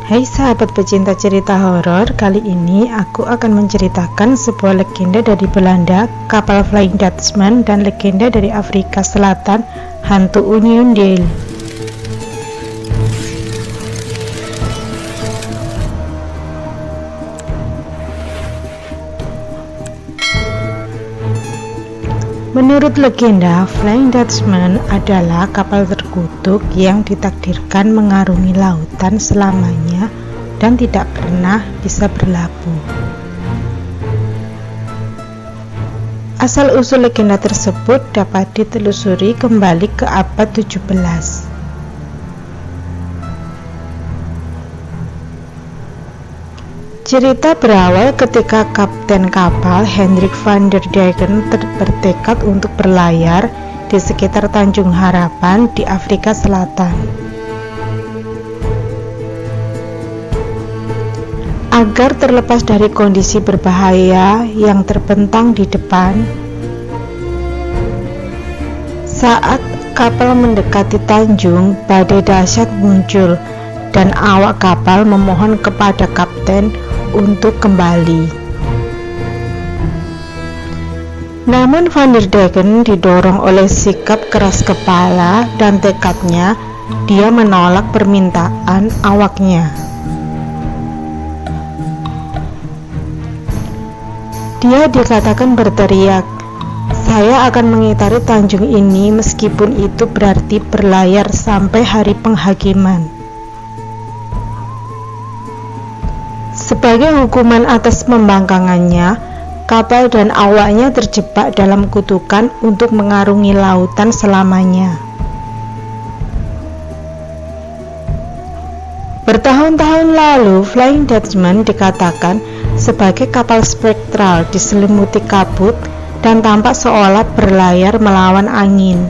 Hai sahabat pecinta cerita horor, kali ini aku akan menceritakan sebuah legenda dari Belanda, kapal Flying Dutchman, dan legenda dari Afrika Selatan, hantu Union Dale. Menurut legenda, Flying Dutchman adalah kapal terkutuk yang ditakdirkan mengarungi lautan selamanya dan tidak pernah bisa berlabuh. Asal-usul legenda tersebut dapat ditelusuri kembali ke abad 17. Cerita berawal ketika kapten kapal Hendrik van der Duycken bertekad untuk berlayar di sekitar Tanjung Harapan di Afrika Selatan. Agar terlepas dari kondisi berbahaya yang terbentang di depan, saat kapal mendekati Tanjung, badai dahsyat muncul dan awak kapal memohon kepada kapten untuk kembali. Namun Van der Duycken didorong oleh sikap keras kepala dan tekadnya, dia menolak permintaan awaknya. Dia dikatakan berteriak, "Saya akan mengitari Tanjung ini meskipun itu berarti berlayar sampai hari penghakiman." Sebagai hukuman atas pembangkangannya, kapal dan awaknya terjebak dalam kutukan untuk mengarungi lautan selamanya. Bertahun-tahun lalu, Flying Dutchman dikatakan sebagai kapal spektral diselimuti kabut dan tampak seolah berlayar melawan angin.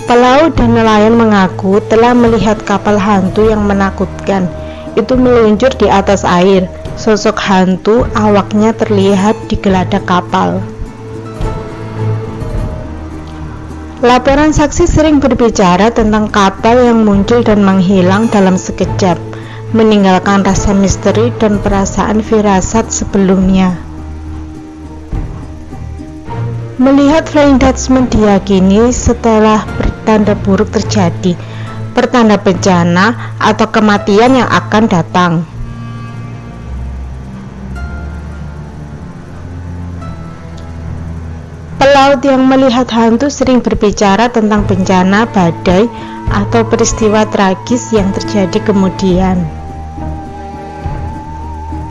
Pelaut dan nelayan mengaku telah melihat kapal hantu yang menakutkan itu meluncur di atas air. Sosok hantu awaknya terlihat di geladak kapal. Laporan saksi sering berbicara tentang kapal yang muncul dan menghilang dalam sekejap, meninggalkan rasa misteri dan perasaan firasat sebelumnya. Melihat Flying Dutchman diyakini setelah pertanda buruk terjadi, pertanda bencana atau kematian yang akan datang. Pelaut yang melihat hantu sering berbicara tentang bencana, badai, atau peristiwa tragis yang terjadi kemudian.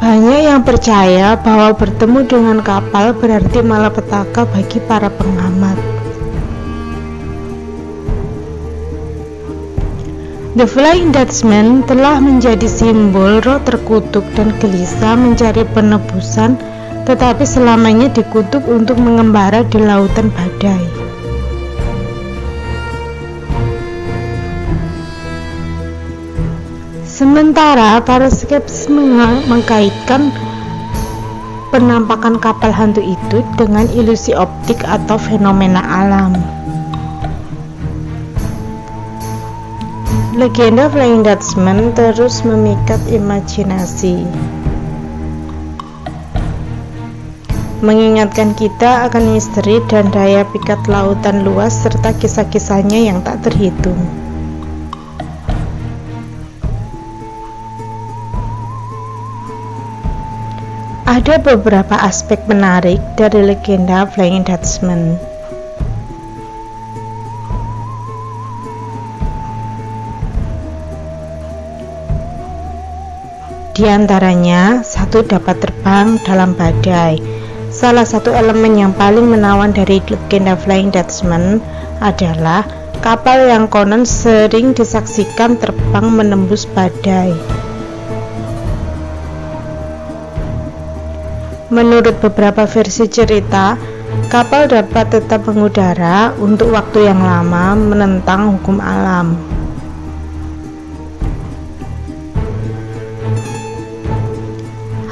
Banyak yang percaya bahwa bertemu dengan kapal berarti malapetaka bagi para pengamat. The Flying Dutchman telah menjadi simbol roh terkutuk dan gelisah mencari penebusan, tetapi selamanya dikutuk untuk mengembara di lautan badai. Sementara para skeptis mengkaitkan penampakan kapal hantu itu dengan ilusi optik atau fenomena alam. Legenda Flying Dutchman terus memikat imajinasi, mengingatkan kita akan misteri dan daya pikat lautan luas serta kisah-kisahnya yang tak terhitung. Ada beberapa aspek menarik dari legenda Flying Dutchman. Di antaranya, satu, dapat terbang dalam badai. Salah satu elemen yang paling menawan dari legenda Flying Dutchman adalah kapal yang konon sering disaksikan terbang menembus badai. Menurut beberapa versi cerita, kapal dapat tetap mengudara untuk waktu yang lama menentang hukum alam.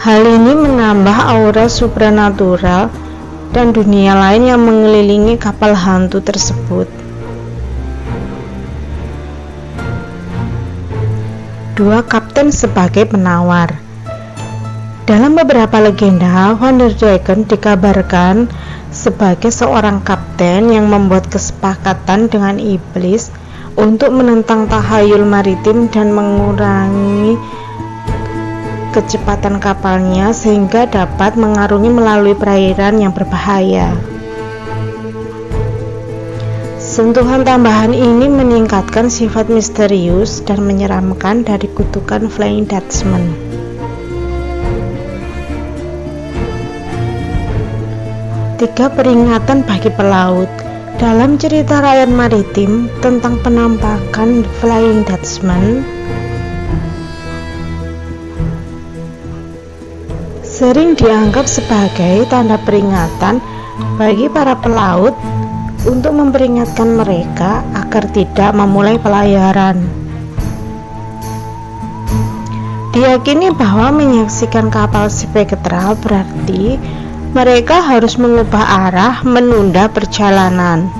Hal ini menambah aura supranatural dan dunia lain yang mengelilingi kapal hantu tersebut. kedua kapten sebagai penawar. Dalam beberapa legenda, Vanderdecken dikabarkan sebagai seorang kapten yang membuat kesepakatan dengan iblis untuk menentang tahayul maritim dan mengurangi kecepatan kapalnya sehingga dapat mengarungi melalui perairan yang berbahaya. Sentuhan tambahan ini meningkatkan sifat misterius dan menyeramkan dari kutukan Flying Dutchman. Tiga peringatan bagi pelaut. Dalam cerita rakyat maritim tentang penampakan Flying Dutchman, sering dianggap sebagai tanda peringatan bagi para pelaut untuk memperingatkan mereka agar tidak memulai pelayaran. Diyakini bahwa menyaksikan kapal spektral berarti mereka harus mengubah arah, menunda perjalanan,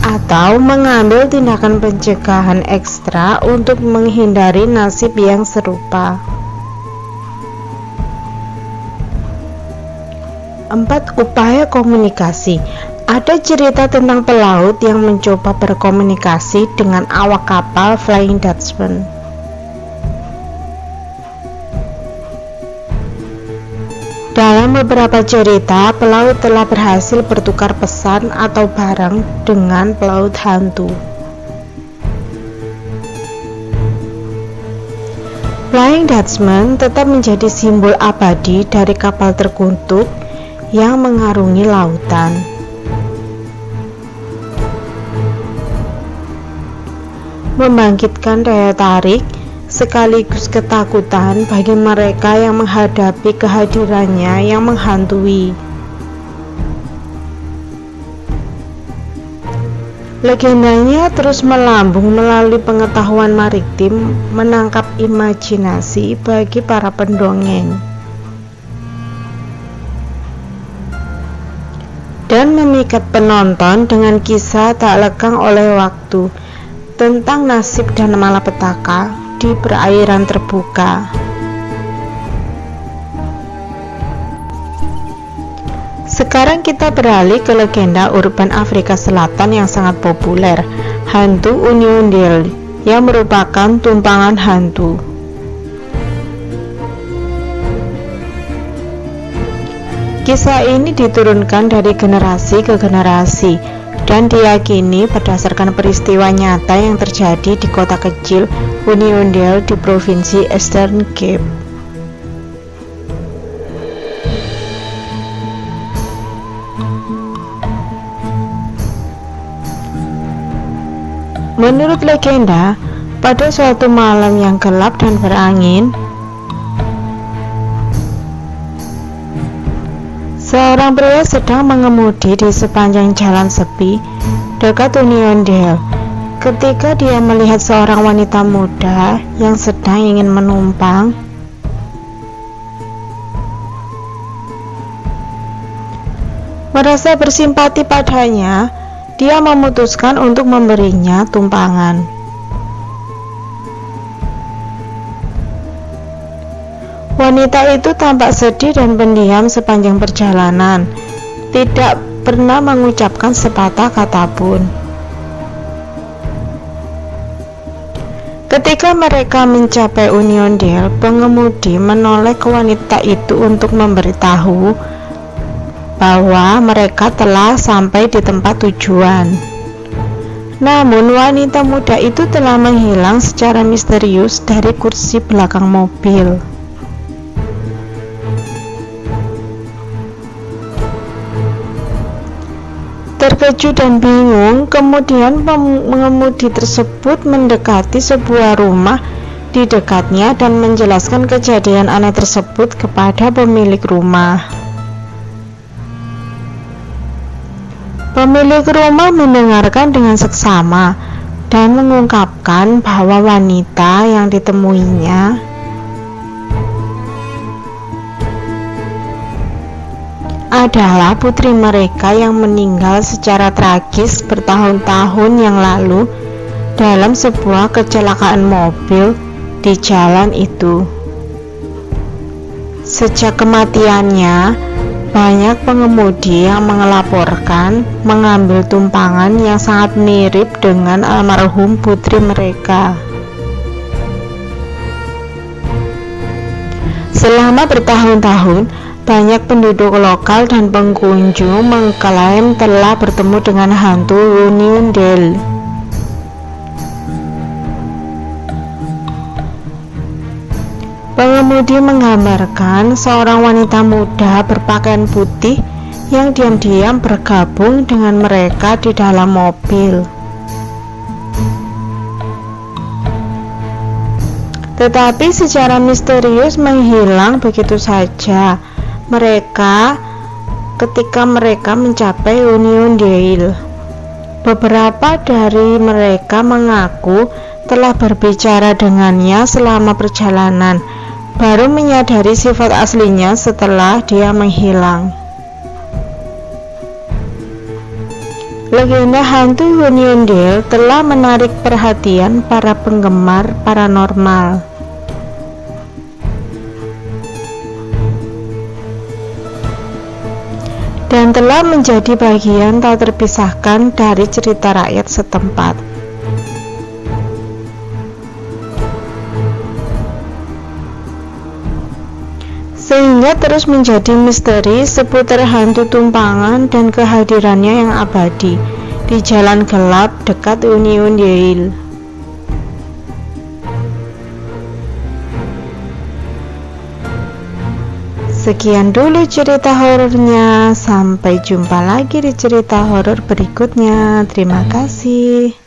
atau mengambil tindakan pencegahan ekstra untuk menghindari nasib yang serupa. 4. Upaya komunikasi. Ada cerita tentang pelaut yang mencoba berkomunikasi dengan awak kapal Flying Dutchman. Dalam beberapa cerita, pelaut telah berhasil bertukar pesan atau barang dengan pelaut hantu. Flying Dutchman tetap menjadi simbol abadi dari kapal terkutuk yang mengarungi lautan. Membangkitkan daya tarik sekaligus ketakutan bagi mereka yang menghadapi kehadirannya yang menghantui. Legendanya terus melambung melalui pengetahuan maritim, menangkap imajinasi bagi para pendongeng, dan memikat penonton dengan kisah tak lekang oleh waktu tentang nasib dan malapetaka di perairan terbuka. Sekarang kita beralih ke legenda urban Afrika Selatan yang sangat populer, hantu Uniondale, yang merupakan tumpangan hantu. Kisah ini diturunkan dari generasi ke generasi dan diyakini berdasarkan peristiwa nyata yang terjadi di kota kecil Uniondale di provinsi Eastern Cape. Menurut legenda, pada suatu malam yang gelap dan berangin, seorang pria sedang mengemudi di sepanjang jalan sepi dekat Uniondale ketika dia melihat seorang wanita muda yang sedang ingin menumpang. Merasa bersimpati padanya, dia memutuskan untuk memberinya tumpangan. Wanita itu tampak sedih dan pendiam sepanjang perjalanan, tidak pernah mengucapkan sepatah kata pun. Ketika mereka mencapai Uniondale, pengemudi menoleh ke wanita itu untuk memberitahu bahwa mereka telah sampai di tempat tujuan. Namun wanita muda itu telah menghilang secara misterius dari kursi belakang mobil. Terkejut dan bingung, kemudian pengemudi tersebut mendekati sebuah rumah di dekatnya dan menjelaskan kejadian aneh tersebut kepada pemilik rumah. Pemilik rumah mendengarkan dengan seksama dan mengungkapkan bahwa wanita yang ditemuinya adalah putri mereka yang meninggal secara tragis bertahun-tahun yang lalu dalam sebuah kecelakaan mobil di jalan itu. Sejak kematiannya, banyak pengemudi yang melaporkan mengambil tumpangan yang sangat mirip dengan almarhum putri mereka. Selama bertahun-tahun, banyak penduduk lokal dan pengunjung mengklaim telah bertemu dengan hantu Uniondale. Pengemudi menggambarkan seorang wanita muda berpakaian putih yang diam-diam bergabung dengan mereka di dalam mobil. Tetapi secara misterius menghilang begitu saja ketika mereka mencapai Uniondale. Beberapa dari mereka mengaku telah berbicara dengannya selama perjalanan, baru menyadari sifat aslinya setelah dia menghilang. Legenda hantu Uniondale telah menarik perhatian para penggemar paranormal. Dan telah menjadi bagian tak terpisahkan dari cerita rakyat setempat. Sehingga terus menjadi misteri seputar hantu tumpangan dan kehadirannya yang abadi di jalan gelap dekat Uniondale. Sekian dulu cerita horornya, sampai jumpa lagi di cerita horor berikutnya. Terima kasih.